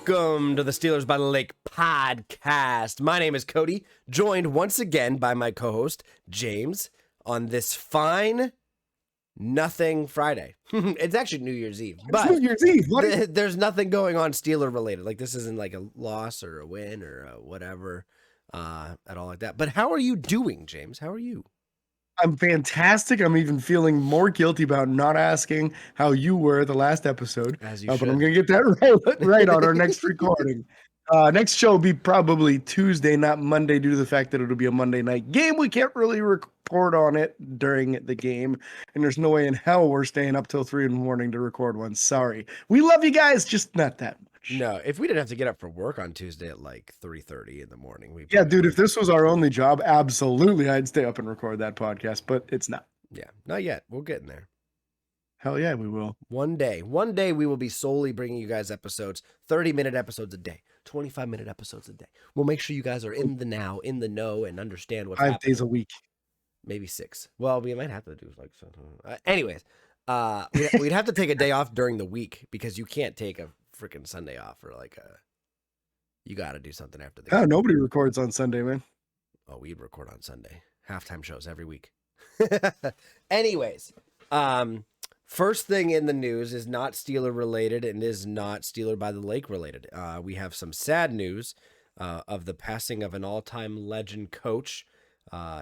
Welcome to the Steelers by the Lake podcast. My name is Cody, joined once again by my co-host, James, on this fine nothing Friday. It's actually New Year's Eve, but New Year's Eve. There's nothing going on Steeler related. Like, this isn't like a loss or a win or a whatever at all like that. But how are you doing, James? How are you? I'm fantastic. I'm even feeling more guilty about not asking how you were the last episode. As you But should. I'm going to get that right on our next recording. Next show will be probably Tuesday, not Monday, due to the fact that it'll be a Monday night game. We can't really report on it during the game, and there's no way in hell we're staying up till 3 in the morning to record one. Sorry. We love you guys, just not that much. No, if we didn't have to get up for work on Tuesday at like 3:30 in the morning, Yeah, dude, if this was our only job, absolutely I'd stay up and record that podcast, but it's not. Yeah, not yet. We're getting there. Hell yeah, we will. One day we will be solely bringing you guys episodes, 30-minute episodes a day, 25-minute episodes a day. We'll make sure you guys are in the now, in the know, and understand what's 5 days a week. Maybe 6. Well, we might have to do like something. Anyways, we'd have to take a day off during the week because you can't take a freaking Sunday off or like you got to do something after the Oh, game. nobody records on Sunday, man. Oh, we'd record on Sunday. Halftime shows every week. Anyways, first thing in the news is not Steeler related and is not Steeler by the Lake related. We have some sad news of the passing of an all-time legend coach,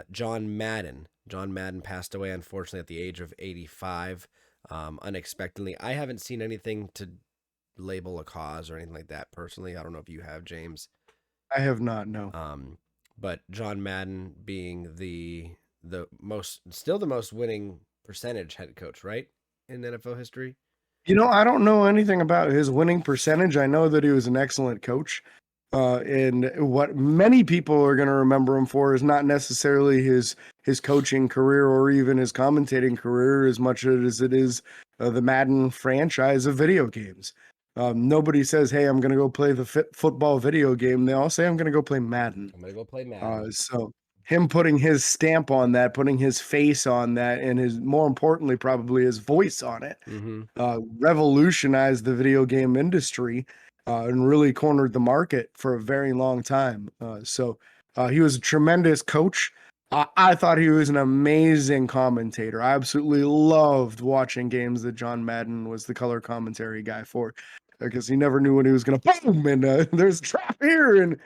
John Madden. John Madden passed away, unfortunately, at the age of 85, unexpectedly. I haven't seen anything to label a cause or anything like that personally. I don't know if you have, James. I have not, no. But John Madden being the most winning percentage head coach, right, in NFL history. You know, I don't know anything about his winning percentage. I know that he was an excellent coach. And what many people are going to remember him for is not necessarily his coaching career or even his commentating career as much as it is the Madden franchise of video games. Nobody says, hey, I'm going to go play the football video game. They all say, I'm going to go play Madden. I'm going to go play Madden. So him putting his stamp on that, putting his face on that, and more importantly, probably his voice on it, revolutionized the video game industry and really cornered the market for a very long time. So he was a tremendous coach. I thought he was an amazing commentator. I absolutely loved watching games that John Madden was the color commentary guy for, because he never knew when he was going to boom and there's a trap here, and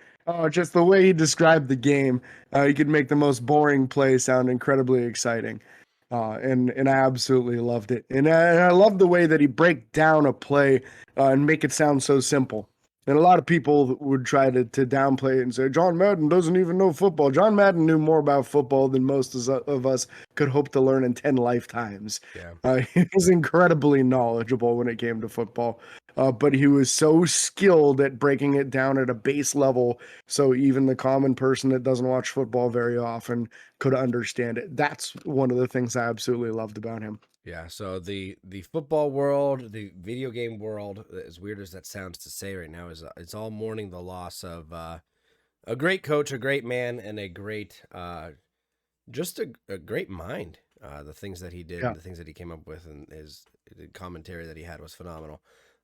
just the way he described the game, he could make the most boring play sound incredibly exciting. And I absolutely loved it. And I love the way that he break down a play and make it sound so simple. And a lot of people would try to downplay it and say, John Madden doesn't even know football. John Madden knew more about football than most of us could hope to learn in 10 lifetimes. Yeah. He was incredibly knowledgeable when it came to football. But he was so skilled at breaking it down at a base level, so even the common person that doesn't watch football very often could understand it. That's one of the things I absolutely loved about him. Yeah, so the football world, the video game world, as weird as that sounds to say right now, is it's all mourning the loss of a great coach, a great man, and a great, just a great mind. The things that he did, the things that he came up with, and the commentary that he had was phenomenal.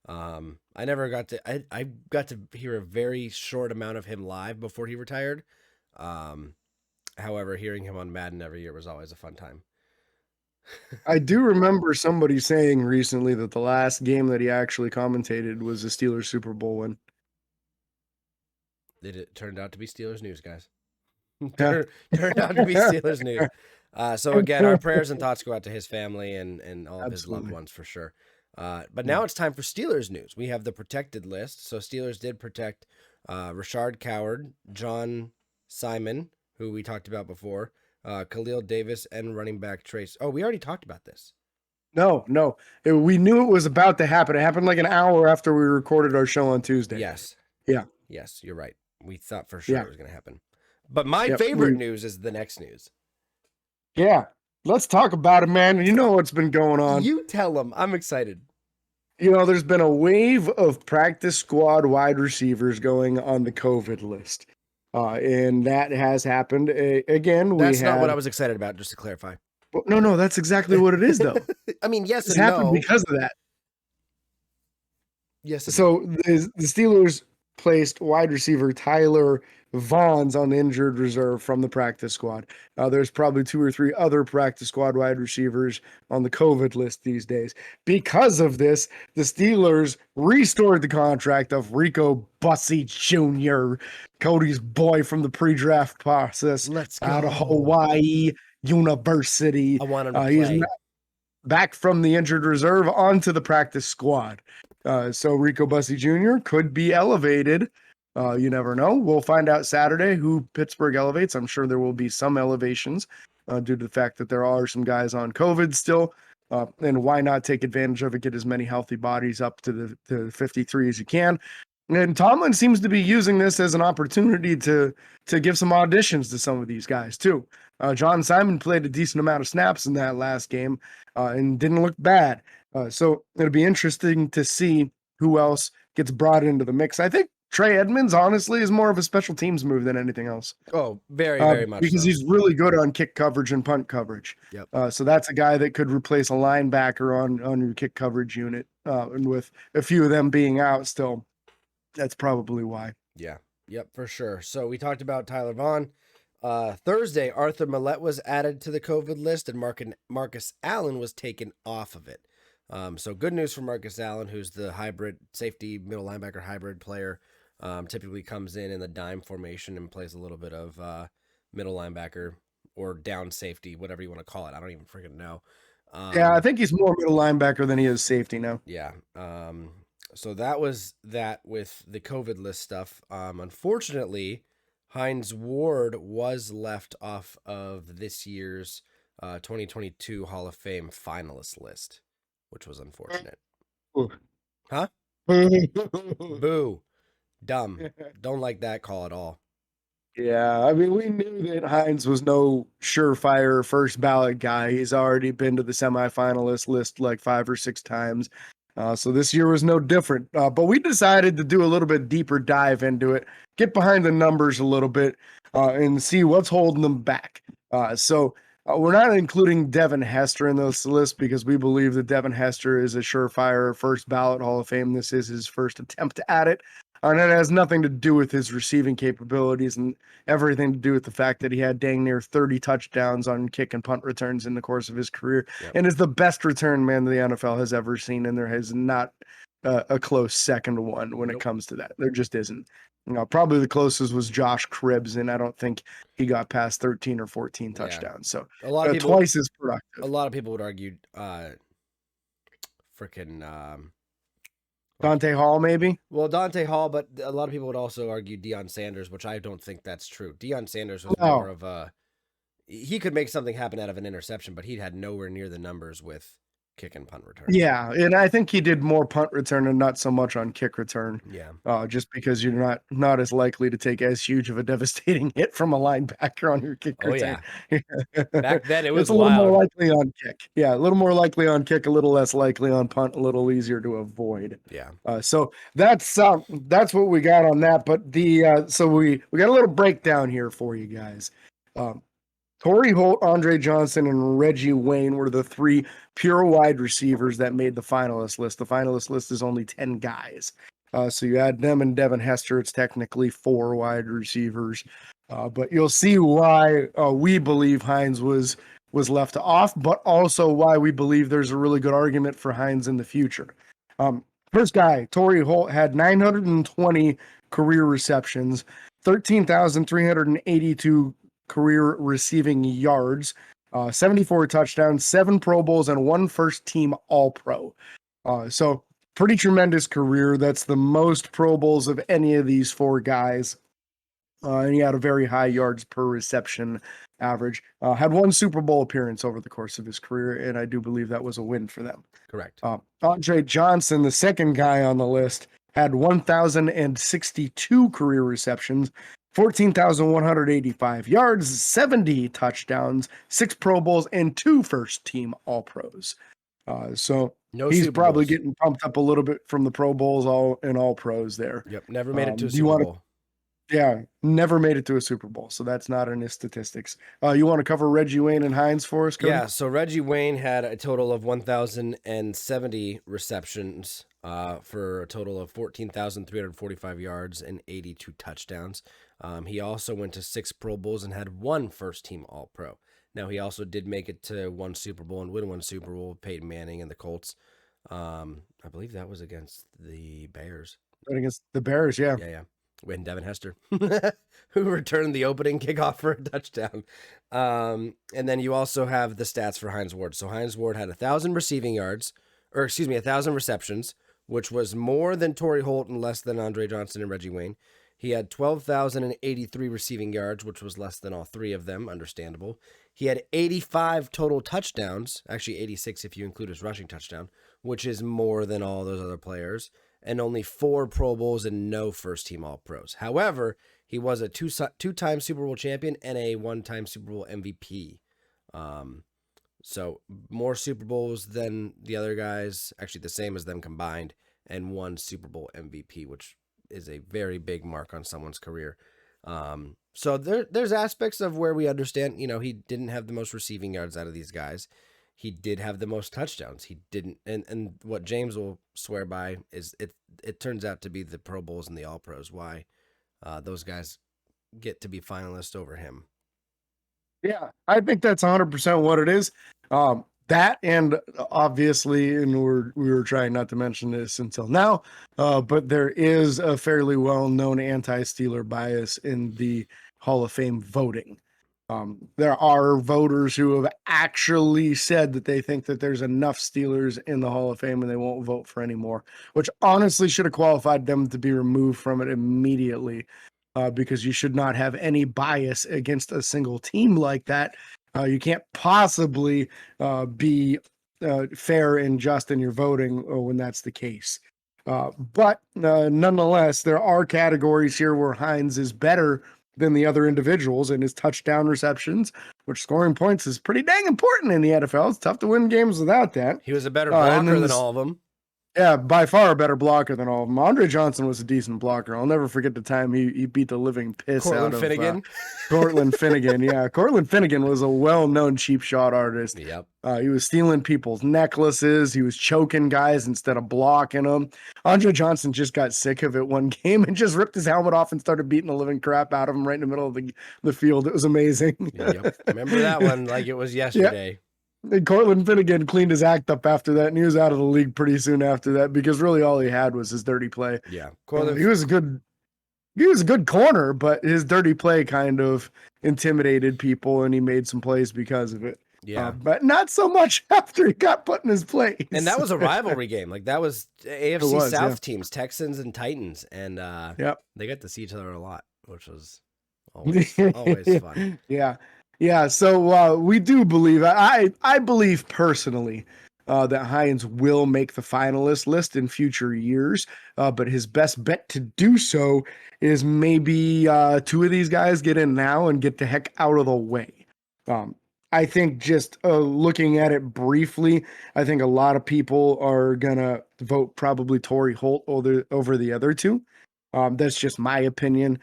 I never got to, I got to hear a very short amount of him live before he retired. However, hearing him on Madden every year was always a fun time. I do remember somebody saying recently that the last game that he actually commentated was a Steelers Super Bowl win. It turned out to be Steelers news, guys. Turned out to be Steelers news. So again, our prayers and thoughts go out to his family and all of his loved ones for sure. But now it's time for Steelers news. We have the protected list. So Steelers did protect Rashard Coward, John Simon, who we talked about before, Khalil Davis, and running back Trace. Oh, we already talked about this. No. We knew it was about to happen. It happened like an hour after we recorded our show on Tuesday. Yes. Yeah. Yes, you're right. We thought for sure it was going to happen. But my favorite news is the next news. Yeah. Let's talk about it, man. You know what's been going on. You tell them. I'm excited. You know, there's been a wave of practice squad wide receivers going on the COVID list. And that has happened. Again, that's not what I was excited about, just to clarify. No, that's exactly what it is, though. I mean, yes, it's happened because of that. Yes, it did. So the Steelers placed wide receiver Tyler Vaughn's on the injured reserve from the practice squad. There's probably 2 or 3 other practice squad wide receivers on the COVID list these days. Because of this, the Steelers restored the contract of Rico Bussey Jr., Cody's boy from the pre-draft process Let's out of go. Hawaii University. I want him to He's play. back from the injured reserve onto the practice squad. So Rico Bussey Jr. could be elevated. You never know. We'll find out Saturday who Pittsburgh elevates. I'm sure there will be some elevations due to the fact that there are some guys on COVID still. And why not take advantage of it, get as many healthy bodies up to the 53 as you can. And Tomlin seems to be using this as an opportunity to give some auditions to some of these guys too. John Simon played a decent amount of snaps in that last game and didn't look bad. So it'll be interesting to see who else gets brought into the mix. I think Trey Edmonds, honestly, is more of a special teams move than anything else. Oh, very much Because so. he's really good on kick coverage and punt coverage. Yep. So that's a guy that could replace a linebacker on your kick coverage unit. And with a few of them being out still, that's probably why. Yeah. Yep, for sure. So we talked about Tyler Vaughn. Thursday, Arthur Millette was added to the COVID list, and Marcus Allen was taken off of it. So good news for Marcus Allen, who's the hybrid safety, middle linebacker hybrid player. Typically comes in the dime formation and plays a little bit of middle linebacker or down safety, whatever you want to call it. I don't even freaking know. Yeah, I think he's more middle linebacker than he is safety now. Yeah. So that was that with the COVID list stuff. Unfortunately, Hines Ward was left off of this year's 2022 Hall of Fame finalist list, which was unfortunate. Ooh. Huh? Boo. Dumb. Don't like that call at all. Yeah, I mean, we knew that Hines was no surefire first ballot guy. He's already been to the semifinalist list like 5 or 6 times. So this year was no different. But we decided to do a little bit deeper dive into it, get behind the numbers a little bit, and see what's holding them back. So we're not including Devin Hester in this list because we believe that Devin Hester is a surefire first ballot Hall of Fame. This is his first attempt at it. And it has nothing to do with his receiving capabilities and everything to do with the fact that he had dang near 30 touchdowns on kick and punt returns in the course of his career. Yep. And is the best return man the NFL has ever seen. And there has not a close second one when it comes to that. There just isn't. Probably the closest was Josh Cribbs, and I don't think he got past 13 or 14 touchdowns. So a lot of people, twice as productive. A lot of people would argue Dante Hall, maybe? Well, Dante Hall, but a lot of people would also argue Deion Sanders, which I don't think that's true. Deion Sanders was more of a... He could make something happen out of an interception, but he had nowhere near the numbers with kick and punt return. Yeah, and I think he did more punt return and not so much on kick return. Yeah. Just because you're not as likely to take as huge of a devastating hit from a linebacker on your kick return. Yeah. Back then it was a little more likely on kick. Yeah, a little more likely on kick, a little less likely on punt, a little easier to avoid. Yeah. So that's what we got on that. But so we got a little breakdown here for you guys. Torrey Holt, Andre Johnson, and Reggie Wayne were the 3 pure wide receivers that made the finalist list. The finalist list is only 10 guys. So you add them and Devin Hester, it's technically 4 wide receivers. But you'll see why we believe Hines was left off, but also why we believe there's a really good argument for Hines in the future. First guy, Torrey Holt, had 920 career receptions, 13,382 career receiving yards, 74 touchdowns, 7 Pro Bowls, and 1 first-team All-Pro. So pretty tremendous career. That's the most Pro Bowls of any of these 4 guys. And he had a very high yards per reception average. Had 1 Super Bowl appearance over the course of his career, and I do believe that was a win for them. Correct. Andre Johnson, the second guy on the list, had 1,062 career receptions, 14,185 yards, 70 touchdowns, 6 Pro Bowls, and 2 first-team All-Pros. So he's Super probably Bowls. getting pumped up a little bit from the Pro Bowls and All-Pros there. Yep, never made it to a Super Bowl. Yeah, never made it to a Super Bowl, so that's not in his statistics. You want to cover Reggie Wayne and Hines for us, Cody? Yeah, so Reggie Wayne had a total of 1,070 receptions, for a total of 14,345 yards and 82 touchdowns. He also went to 6 Pro Bowls and had 1 first-team All-Pro. Now, he also did make it to 1 Super Bowl and win 1 Super Bowl with Peyton Manning and the Colts. I believe that was against the Bears. Against the Bears, yeah. Yeah. When Devin Hester, who returned the opening kickoff for a touchdown. And then you also have the stats for Hines Ward. So Hines Ward had 1,000 1,000 receptions, which was more than Torrey Holt and less than Andre Johnson and Reggie Wayne. He had 12,083 receiving yards, which was less than all 3 of them, understandable. He had 85 total touchdowns, actually 86 if you include his rushing touchdown, which is more than all those other players, and only 4 Pro Bowls and no first-team All-Pros. However, he was a two-time Super Bowl champion and a 1-time Super Bowl MVP. So more Super Bowls than the other guys, actually the same as them combined, and 1 Super Bowl MVP, which is a very big mark on someone's career. So there's aspects of where we understand, he didn't have the most receiving yards out of these guys. He did have the most touchdowns. He didn't, and what James will swear by is it turns out to be the Pro Bowls and the All Pros why those guys get to be finalists over him. Yeah, I think that's 100% what it is. That and obviously, and we were trying not to mention this until now, but there is a fairly well-known anti-Steeler bias in the Hall of Fame voting. There are voters who have actually said that they think that there's enough Steelers in the Hall of Fame and they won't vote for any more, which honestly should have qualified them to be removed from it immediately, because you should not have any bias against a single team like that. You can't possibly be fair and just in your voting when that's the case. But nonetheless, there are categories here where Hines is better than the other individuals in his touchdown receptions, which scoring points is pretty dang important in the NFL. It's tough to win games without that. He was a better blocker than all of them. Yeah, by far a better blocker than all of them. Andre Johnson was a decent blocker. I'll never forget the time he beat the living piss out of Finnegan. Cortland Finnegan. Yeah, Cortland Finnegan was a well-known cheap shot artist. Yep. He was stealing people's necklaces. He was choking guys instead of blocking them. Andre Johnson just got sick of it one game and just ripped his helmet off and started beating the living crap out of him right in the middle of the field. It was amazing. Yep. Remember that one like it was yesterday. Yep. And Cortland Finnegan cleaned his act up after that, and he was out of the league pretty soon after that because really all he had was his dirty play. Yeah, He was a good corner, but his dirty play kind of intimidated people, and he made some plays because of it. Yeah, but not so much after he got put in his place. And that was a rivalry game. Like that was AFC South teams, Texans and Titans, and they got to see each other a lot, which was always fun. Yeah, so we do believe, I believe personally that Hines will make the finalist list in future years, but his best bet to do so is maybe 2 of these guys get in now and get the heck out of the way. I think just looking at it briefly, I think a lot of people are going to vote probably Torrey Holt over the other 2. That's just my opinion.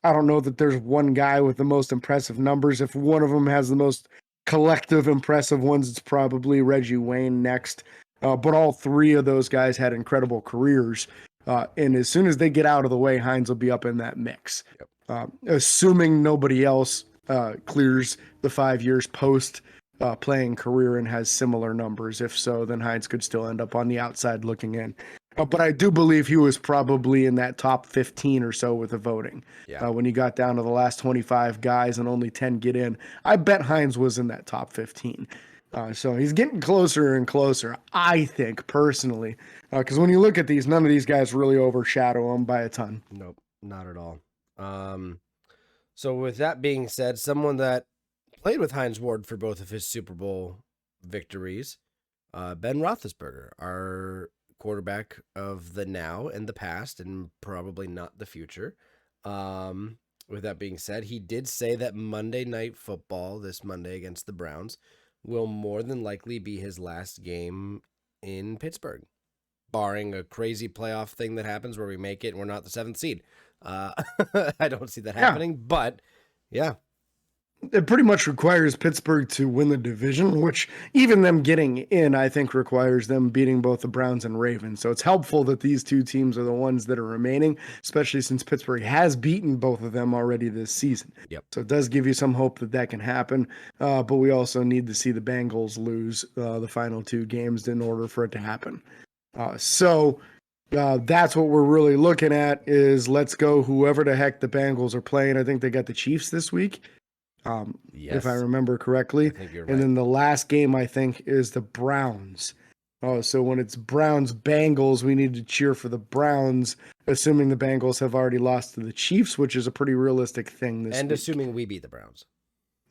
I don't know that there's one guy with the most impressive numbers. If one of them has the most collective impressive ones, it's probably Reggie Wayne next. But all 3 of those guys had incredible careers. And as soon as they get out of the way, Hines will be up in that mix. Yep. Assuming nobody else clears the 5 years post playing career and has similar numbers. If so, then Hines could still end up on the outside looking in. But I do believe he was probably in that top 15 or so with the voting. Yeah. When you got down to the last 25 guys and only 10 get in, I bet Hines was in that top 15. So he's getting closer and closer, I think, personally. Because when you look at these, none of these guys really overshadow him by a ton. Nope, not at all. So with that being said, someone that played with Hines Ward for both of his Super Bowl victories, Ben Roethlisberger, our quarterback of the now and the past and probably not the future. With that being said, he did say that Monday Night Football this Monday against the Browns will more than likely be his last game in Pittsburgh, barring a crazy playoff thing that happens where we make it and we're not the 7th seed. I don't see that happening, but yeah. it pretty much requires Pittsburgh to win the division, which even them getting in, I think, requires them beating both the Browns and Ravens. So it's helpful that these two teams are the ones that are remaining, especially since Pittsburgh has beaten both of them already this season. Yep. So it does give you some hope that that can happen. But we also need to see the Bengals lose the final two games in order for it to happen. That's what we're really looking at is let's go whoever the heck the Bengals are playing. I think they got the Chiefs this week. Yes. If I remember correctly. I think you're right. And then the last game, I think, is the Browns. So when it's Browns-Bengals, we need to cheer for the Browns, assuming the Bengals have already lost to the Chiefs, which is a pretty realistic thing this And week. assuming we beat the Browns.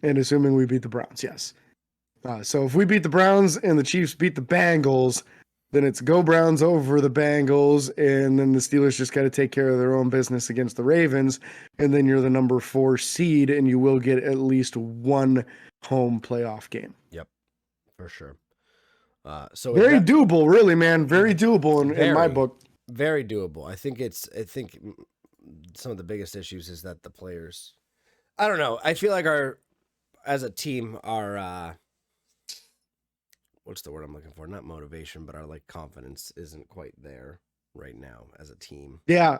And assuming we beat the Browns, yes. So if we beat the Browns and the Chiefs beat the Bengals, then it's go Browns over the Bengals, and then the Steelers just got to take care of their own business against the Ravens, and then you're the number 4 seed, and you will get at least one home playoff game. Yep, for sure. So very doable, really, man. Very doable in my book. Very doable. I think some of the biggest issues is that the players, I don't know. I feel like as a team, our what's the word I'm looking for? Not motivation, but our confidence isn't quite there right now as a team. Yeah,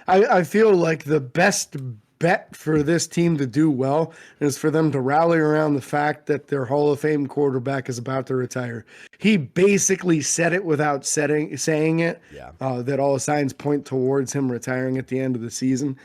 I feel like the best bet for this team to do well is for them to rally around the fact that their Hall of Fame quarterback is about to retire. He basically said it without saying it. Yeah. That all signs point towards him retiring at the end of the season.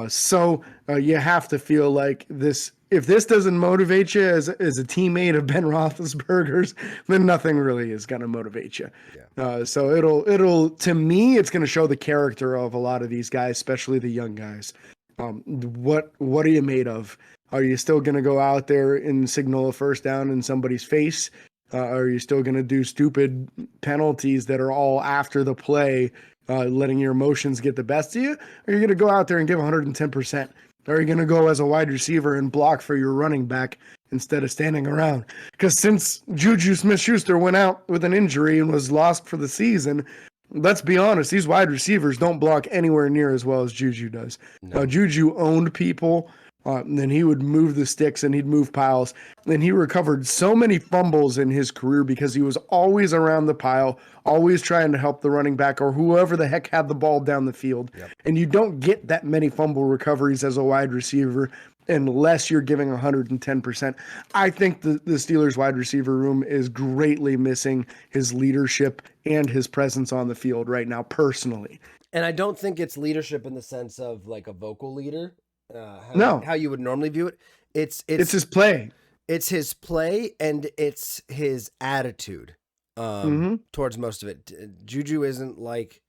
So you have to feel like this. If this doesn't motivate you as a teammate of Ben Roethlisberger's, then nothing really is going to motivate you. Yeah. So it'll to me, it's going to show the character of a lot of these guys, especially the young guys. What are you made of? Are you still going to go out there and signal a first down in somebody's face? Are you still going to do stupid penalties that are all after the play, letting your emotions get the best of you? Or are you going to go out there and give 110%? Are you going to go as a wide receiver and block for your running back instead of standing around? Because since Juju Smith-Schuster went out with an injury and was lost for the season, let's be honest, these wide receivers don't block anywhere near as well as Juju does. No. Juju owned people, and then he would move the sticks and he'd move piles. And he recovered so many fumbles in his career because he was always around the pile, always trying to help the running back or whoever the heck had the ball down the field. Yep. And you don't get that many fumble recoveries as a wide receiver unless you're giving 110%. I think the Steelers wide receiver room is greatly missing his leadership and his presence on the field right now, personally. And I don't think it's leadership in the sense of like a vocal leader. How you would normally view it. It's his play. It's his play and it's his attitude towards most of it. Juju isn't like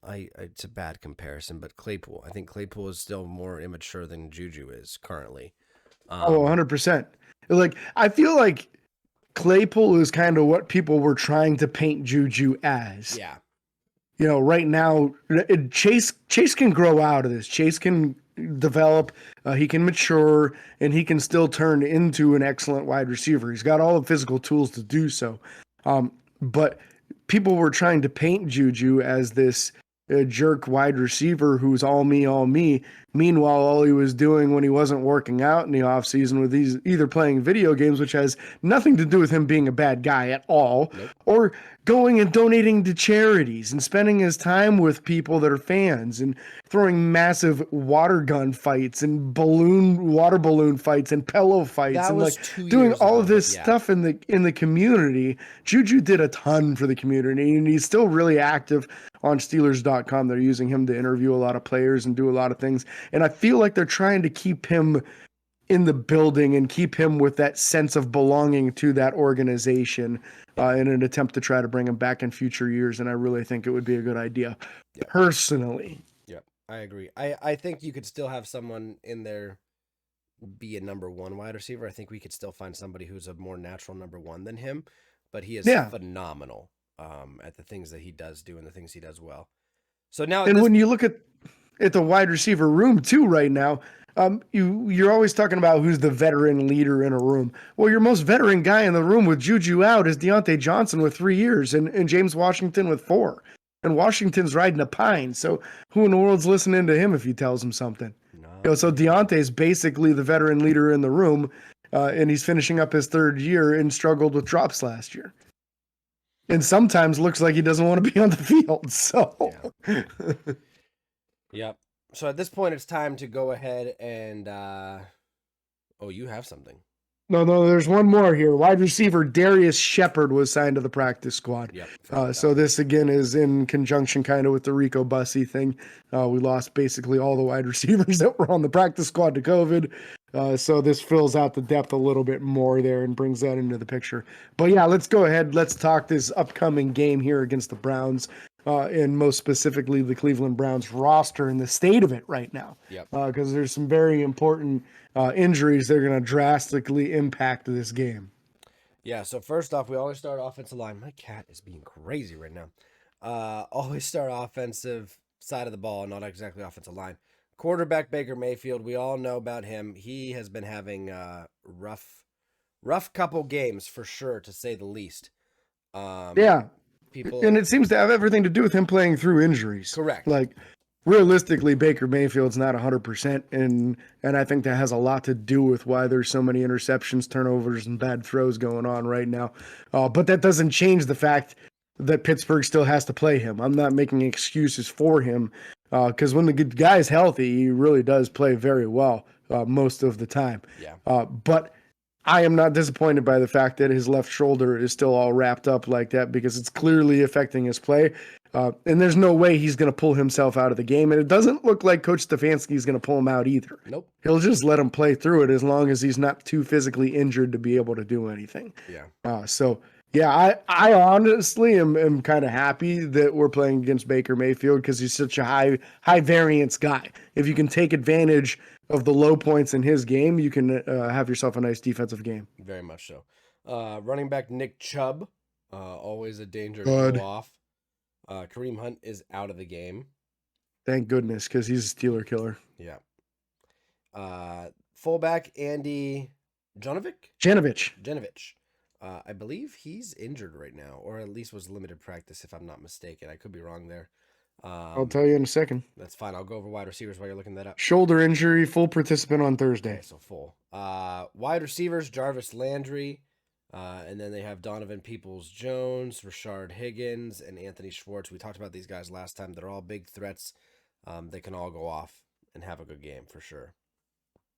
it's a bad comparison, but Claypool. I think Claypool is still more immature than Juju is currently. 100%. Like I feel like Claypool is kind of what people were trying to paint Juju as. Yeah. You know, right now, Chase can grow out of this. Chase can develop, he can mature, and he can still turn into an excellent wide receiver. He's got all the physical tools to do so. But people were trying to paint Juju as this jerk wide receiver who's all me, all me. Meanwhile, all he was doing when he wasn't working out in the offseason was either playing video games, which has nothing to do with him being a bad guy at all, or going and donating to charities and spending his time with people that are fans and throwing massive water gun fights and water balloon fights and pillow fights and like doing all of this stuff in the community. Juju did a ton for the community, and he's still really active on Steelers.com. They're using him to interview a lot of players and do a lot of things. And I feel like they're trying to keep him in the building and keep him with that sense of belonging to that organization in an attempt to try to bring him back in future years. And I really think it would be a good idea personally. Yep, I agree. I think you could still have someone in there be a number one wide receiver. I think we could still find somebody who's a more natural number one than him, but he is phenomenal at the things that he does do and the things he does well. So now, when you look at the wide receiver room too right now, you're always talking about who's the veteran leader in a room. Well, your most veteran guy in the room with Juju out is Deontay Johnson with 3 years and James Washington with 4. And Washington's riding a pine. So who in the world's listening to him if he tells him something? So Deontay's basically the veteran leader in the room, and he's finishing up his third year and struggled with drops last year. And sometimes looks like he doesn't want to be on the field. So, Yep. So at this point, it's time to go ahead and. Oh, you have something. No, there's one more here. Wide receiver Darius Shepherd was signed to the practice squad. Yep. So this again is in conjunction kind of with the Rico Bussey thing. We lost basically all the wide receivers that were on the practice squad to COVID. So this fills out the depth a little bit more there and brings that into the picture. But yeah, let's go ahead. Let's talk this upcoming game here against the Browns. And most specifically the Cleveland Browns roster and the state of it right now. Yep. Because there's some very important injuries that are going to drastically impact this game. Yeah, so first off, we always start offensive line. My cat is being crazy right now. Always start offensive side of the ball, not exactly offensive line. Quarterback Baker Mayfield, we all know about him. He has been having rough couple games for sure, to say the least. And it seems to have everything to do with him playing through injuries. Correct. Like realistically, Baker Mayfield's not 100%, and I think that has a lot to do with why there's so many interceptions, turnovers, and bad throws going on right now. But that doesn't change the fact that Pittsburgh still has to play him. I'm not making excuses for him because when the guy's healthy, he really does play very well most of the time. Yeah. But I am not disappointed by the fact that his left shoulder is still all wrapped up like that because it's clearly affecting his play. And there's no way he's going to pull himself out of the game. And it doesn't look like Coach Stefanski is going to pull him out either. Nope. He'll just let him play through it as long as he's not too physically injured to be able to do anything. Yeah. I honestly am kind of happy that we're playing against Baker Mayfield because he's such a high variance guy. If you can take advantage of the low points in his game, you can have yourself a nice defensive game. Very much so. Running back Nick Chubb, always a danger to Good. go off. Kareem Hunt is out of the game. Thank goodness, because he's a Steeler killer. Yeah. Fullback Andy Janovich. I believe he's injured right now, or at least was limited practice, if I'm not mistaken. I could be wrong there. I'll tell you in a second. That's fine. I'll go over wide receivers while you're looking that up. Shoulder injury, full participant on Thursday. Okay, so full. Wide receivers, Jarvis Landry. And then they have Donovan Peoples-Jones, Rashard Higgins, and Anthony Schwartz. We talked about these guys last time. They're all big threats. They can all go off and have a good game for sure.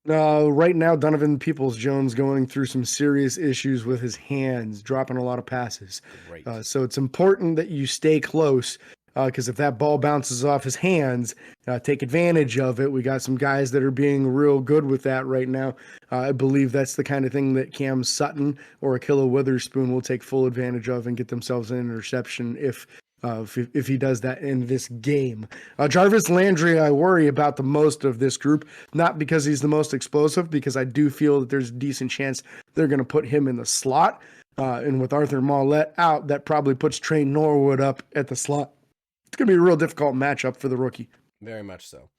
Right now, Donovan Peoples-Jones going through some serious issues with his hands, dropping a lot of passes. Great. So it's important that you stay close because if that ball bounces off his hands, take advantage of it. We got some guys that are being real good with that right now. I believe that's the kind of thing that Cam Sutton or Akilla Witherspoon will take full advantage of and get themselves an interception if he does that in this game. Jarvis Landry, I worry about the most of this group, not because he's the most explosive, because I do feel that there's a decent chance they're going to put him in the slot. And with Arthur Mollett out, that probably puts Trey Norwood up at the slot. It's going to be a real difficult matchup for the rookie. Very much so.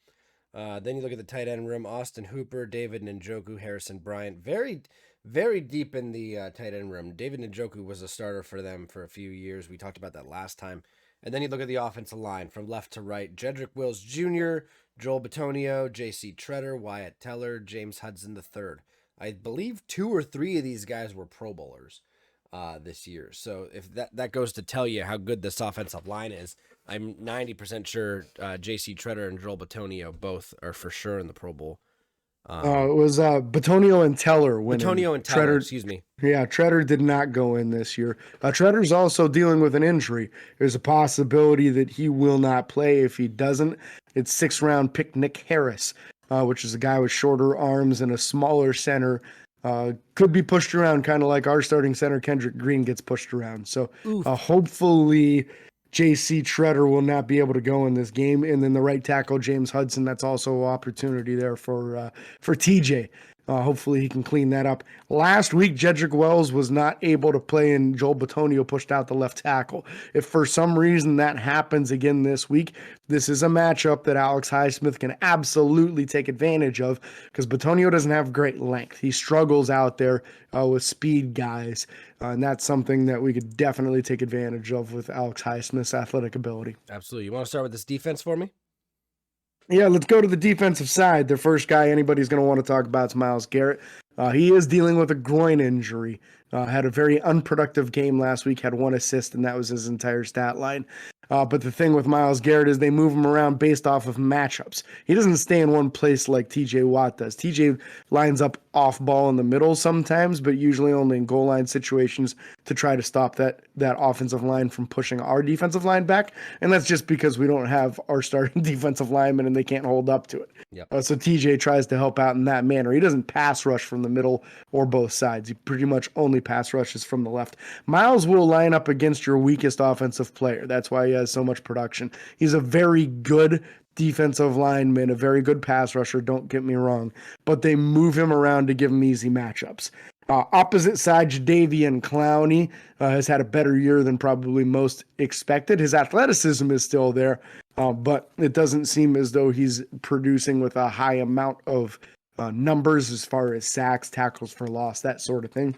Then you look at the tight end room, Austin Hooper, David Njoku, Harrison Bryant. Very, very deep in the tight end room. David Njoku was a starter for them for a few years. We talked about that last time. And then you look at the offensive line from left to right. Jedrick Wills Jr., Joel Bitonio, J.C. Treader, Wyatt Teller, James Hudson III. I believe 2 or 3 of these guys were Pro Bowlers this year. So if that goes to tell you how good this offensive line is, I'm 90% sure J.C. Treader and Joel Bitonio both are for sure in the Pro Bowl. It was Bitonio and Teller winning. Bitonio and Teller, excuse me. Yeah, Treader did not go in this year. Treader's also dealing with an injury. There's a possibility that he will not play. If he doesn't, it's 6th-round pick Nick Harris, which is a guy with shorter arms and a smaller center. Could be pushed around kind of like our starting center, Kendrick Green, gets pushed around. So hopefully J.C. Treader will not be able to go in this game. And then the right tackle, James Hudson, that's also an opportunity there for TJ. Hopefully he can clean that up. Last week, Jedrick Wills was not able to play and Joel Bitonio pushed out the left tackle. If for some reason that happens again this week, this is a matchup that Alex Highsmith can absolutely take advantage of because Bitonio doesn't have great length. He struggles out there with speed guys, and that's something that we could definitely take advantage of with Alex Highsmith's athletic ability. Absolutely. You want to start with this defense for me? Yeah, let's go to the defensive side. The first guy anybody's going to want to talk about is Myles Garrett. He is dealing with a groin injury. Had a very unproductive game last week, had 1 assist, and that was his entire stat line. But the thing with Myles Garrett is they move him around based off of matchups. He doesn't stay in one place like TJ Watt does. TJ lines up off ball in the middle sometimes, but usually only in goal line situations to try to stop that offensive line from pushing our defensive line back. And that's just because we don't have our starting defensive linemen and they can't hold up to it. Yep. So TJ tries to help out in that manner. He doesn't pass rush from the middle or both sides. He pretty much only pass rushes from the left. Myles will line up against your weakest offensive player. That's why he has so much production. He's a very good defensive lineman, a very good pass rusher, don't get me wrong, but they move him around to give him easy matchups. Opposite side, Jadeveon Clowney has had a better year than probably most expected. His athleticism is still there, but it doesn't seem as though he's producing with a high amount of numbers as far as sacks, tackles for loss, that sort of thing.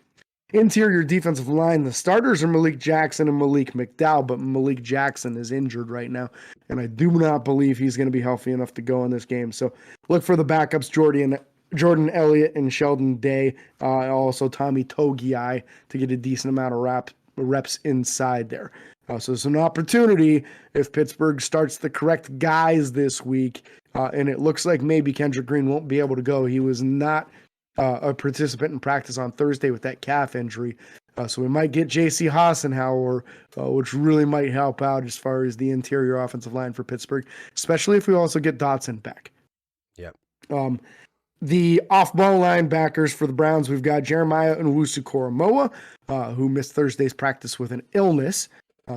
Interior defensive line, the starters are Malik Jackson and Malik McDowell, but Malik Jackson is injured right now, and I do not believe he's going to be healthy enough to go in this game. So look for the backups, Jordan Elliott and Sheldon Day, also Tommy Togiai, to get a decent amount of reps inside there. So it's an opportunity if Pittsburgh starts the correct guys this week, and it looks like maybe Kendrick Green won't be able to go. He was not a participant in practice on Thursday with that calf injury. So we might get J.C. Hassenauer, which really might help out as far as the interior offensive line for Pittsburgh, especially if we also get Dotson back. Yep. The off-ball linebackers for the Browns, we've got Jeremiah Owusu-Koramoah, who missed Thursday's practice with an illness.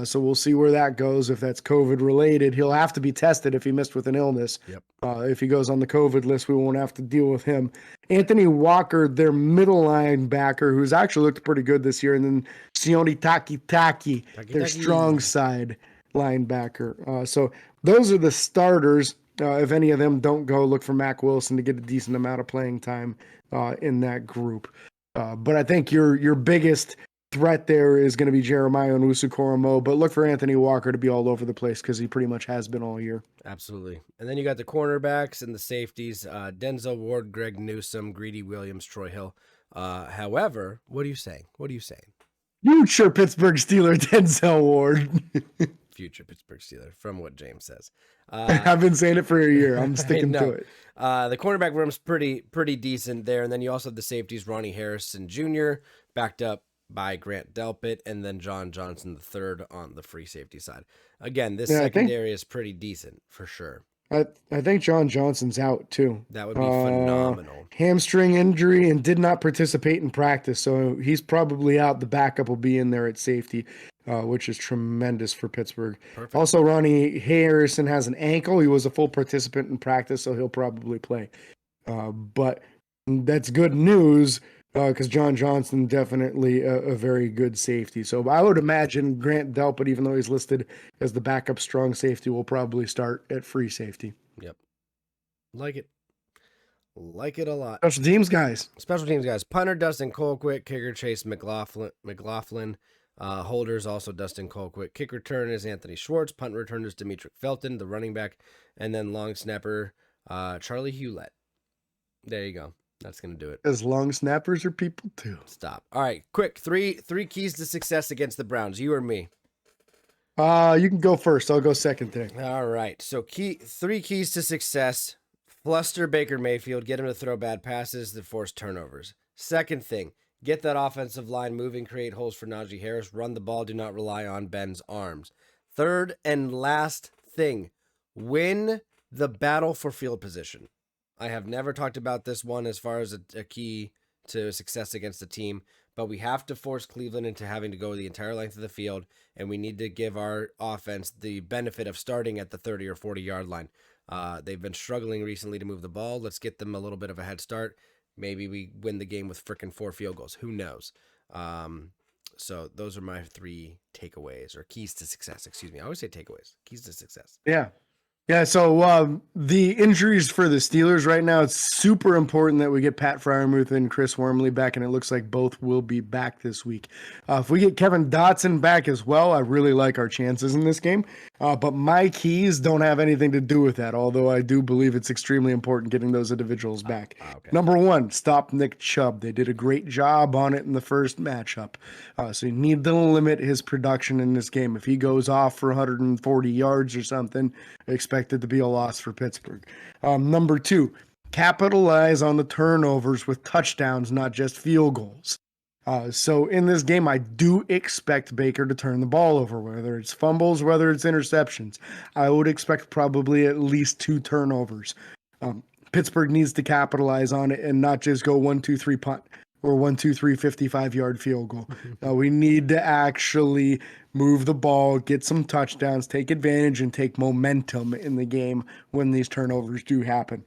So we'll see where that goes. If that's COVID-related, he'll have to be tested if he missed with an illness. Yep. If he goes on the COVID list, we won't have to deal with him. Anthony Walker, their middle linebacker, who's actually looked pretty good this year. And then Sione Takitaki, their strong side linebacker. So those are the starters. If any of them don't go, look for Mac Wilson to get a decent amount of playing time in that group. But I think your biggest threat there is going to be Jeremiah Owusu-Koramoah, but look for Anthony Walker to be all over the place because he pretty much has been all year. Absolutely. And then you got the cornerbacks and the safeties, Denzel Ward, Greg Newsome, Greedy Williams, Troy Hill. However, what are you saying? Future Pittsburgh Steeler Denzel Ward. Future Pittsburgh Steeler, from what James says. I've been saying it for a year. I'm sticking to it. The cornerback room's pretty decent there. And then you also have the safeties, Ronnie Harrison Jr., backed up by Grant Delpit, and then John Johnson III on the free safety side. Again, this secondary is pretty decent for sure. I think John Johnson's out too. That would be phenomenal. Hamstring injury and did not participate in practice, so he's probably out. The backup will be in there at safety, which is tremendous for Pittsburgh. Perfect. Also, Ronnie Harrison has an ankle. He was a full participant in practice, so he'll probably play. But that's good news because John Johnson definitely a very good safety. So I would imagine Grant Delpit, even though he's listed as the backup strong safety, will probably start at free safety. Yep. Like it a lot. Special teams guys. Punter, Dustin Colquitt. Kicker, Chase McLaughlin. Holders, also Dustin Colquitt. Kick return is Anthony Schwartz. Punt return is Demetric Felton, the running back. And then long snapper, Charlie Hewlett. There you go. That's going to do it. As long snappers are people too. Stop. All right, quick. Three keys to success against the Browns. You or me? You can go first. I'll go second today. All right. So three keys to success. Fluster Baker Mayfield. Get him to throw bad passes that force turnovers. Second thing, get that offensive line moving, create holes for Najee Harris. Run the ball. Do not rely on Ben's arms. Third and last thing, win the battle for field position. I have never talked about this one as far as a key to success against the team, but we have to force Cleveland into having to go the entire length of the field, and we need to give our offense the benefit of starting at the 30 or 40-yard line. They've been struggling recently to move the ball. Let's get them a little bit of a head start. Maybe we win the game with frickin' 4 field goals. Who knows? So those are my 3 takeaways, or keys to success. Excuse me. I always say takeaways. Keys to success. Yeah. Yeah, so the injuries for the Steelers right now, it's super important that we get Pat Freiermuth and Chris Wormley back, and it looks like both will be back this week. If we get Kevin Dotson back as well, I really like our chances in this game. But my keys don't have anything to do with that, although I do believe it's extremely important getting those individuals back. Okay. Number one, stop Nick Chubb. They did a great job on it in the first matchup. So you need to limit his production in this game. If he goes off for 140 yards or something, expect it to be a loss for Pittsburgh. Number two, capitalize on the turnovers with touchdowns, not just field goals. So in this game, I do expect Baker to turn the ball over, whether it's fumbles, whether it's interceptions. I would expect probably at least 2 turnovers. Pittsburgh needs to capitalize on it and not just go 1-2-3 punt or 1-2-3 55-yard field goal. We need to actually move the ball, get some touchdowns, take advantage, and take momentum in the game when these turnovers do happen.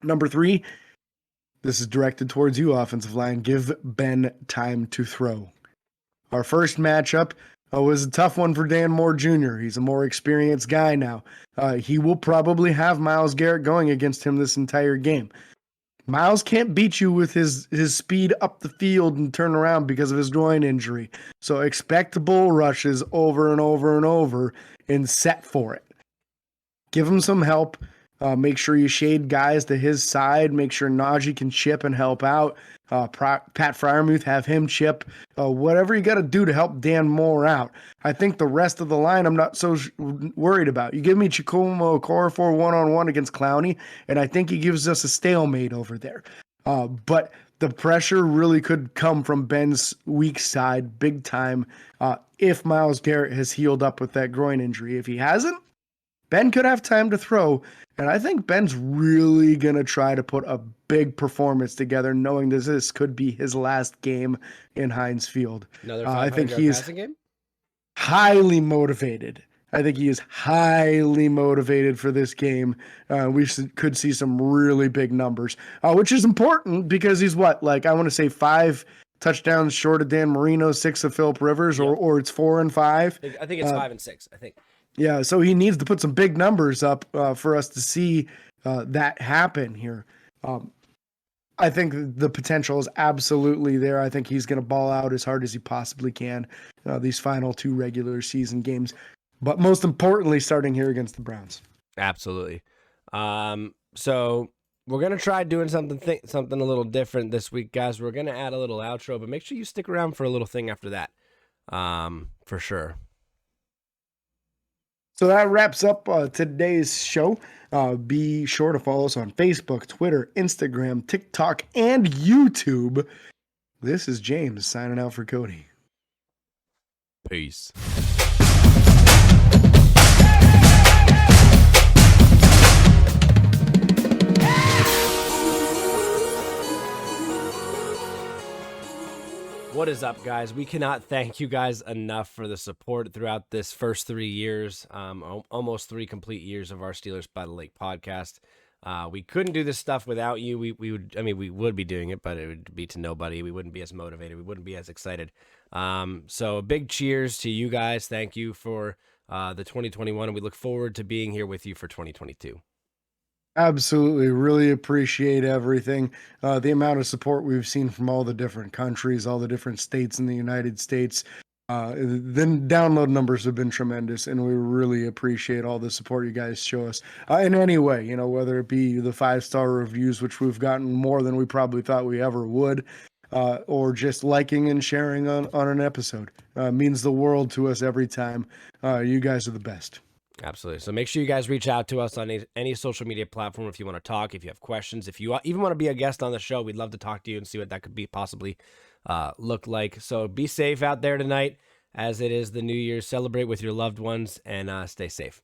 Number 3, this is directed towards you, offensive line. Give Ben time to throw. Our first matchup was a tough one for Dan Moore Jr. He's a more experienced guy now. He will probably have Myles Garrett going against him this entire game. Myles can't beat you with his speed up the field and turn around because of his groin injury. So expect bull rushes over and over and over and set for it. Give him some help. Make sure you shade guys to his side. Make sure Najee can chip and help out. Pat Freiermuth, have him chip. Whatever you got to do to help Dan Moore out. I think the rest of the line I'm not so worried about. You give me Chukwuma Okorafor one-on-one against Clowney, and I think he gives us a stalemate over there. But the pressure really could come from Ben's weak side big time if Myles Garrett has healed up with that groin injury. If he hasn't, Ben could have time to throw, and I think Ben's really going to try to put a big performance together, knowing that this could be his last game in Hines Field. Another I think 500-yard he's passing game? highly motivated. I think he is highly motivated for this game. We could see some really big numbers, which is important because he's I want to say 5 touchdowns short of Dan Marino, 6 of Phillip Rivers, Yep. or it's 4 and 5. I think it's 5 and 6, I think. Yeah, so he needs to put some big numbers up for us to see that happen here. I think the potential is absolutely there. I think he's going to ball out as hard as he possibly can these final 2 regular season games. But most importantly, starting here against the Browns. Absolutely. So we're going to try doing something a little different this week, guys. We're going to add a little outro, but make sure you stick around for a little thing after that, for sure. So that wraps up today's show. Be sure to follow us on Facebook, Twitter, Instagram, TikTok, and YouTube. This is James signing out for Cody. Peace. What is up, guys? We cannot thank you guys enough for the support throughout this first 3 years, almost 3 complete years of our Steelers by the Lake podcast. We couldn't do this stuff without you. We would be doing it, but it would be to nobody. We wouldn't be as motivated. We wouldn't be as excited. So a big cheers to you guys. Thank you for the 2021, and we look forward to being here with you for 2022. Absolutely. Really appreciate everything. The amount of support we've seen from all the different countries, all the different states in the United States. The download numbers have been tremendous, and we really appreciate all the support you guys show us in any way, whether it be the 5-star reviews, which we've gotten more than we probably thought we ever would, or just liking and sharing on an episode. Means the world to us every time. You guys are the best. Absolutely. So make sure you guys reach out to us on any social media platform if you want to talk, if you have questions, if you even want to be a guest on the show. We'd love to talk to you and see what that could be possibly look like. So be safe out there tonight as it is the New Year. Celebrate with your loved ones and stay safe.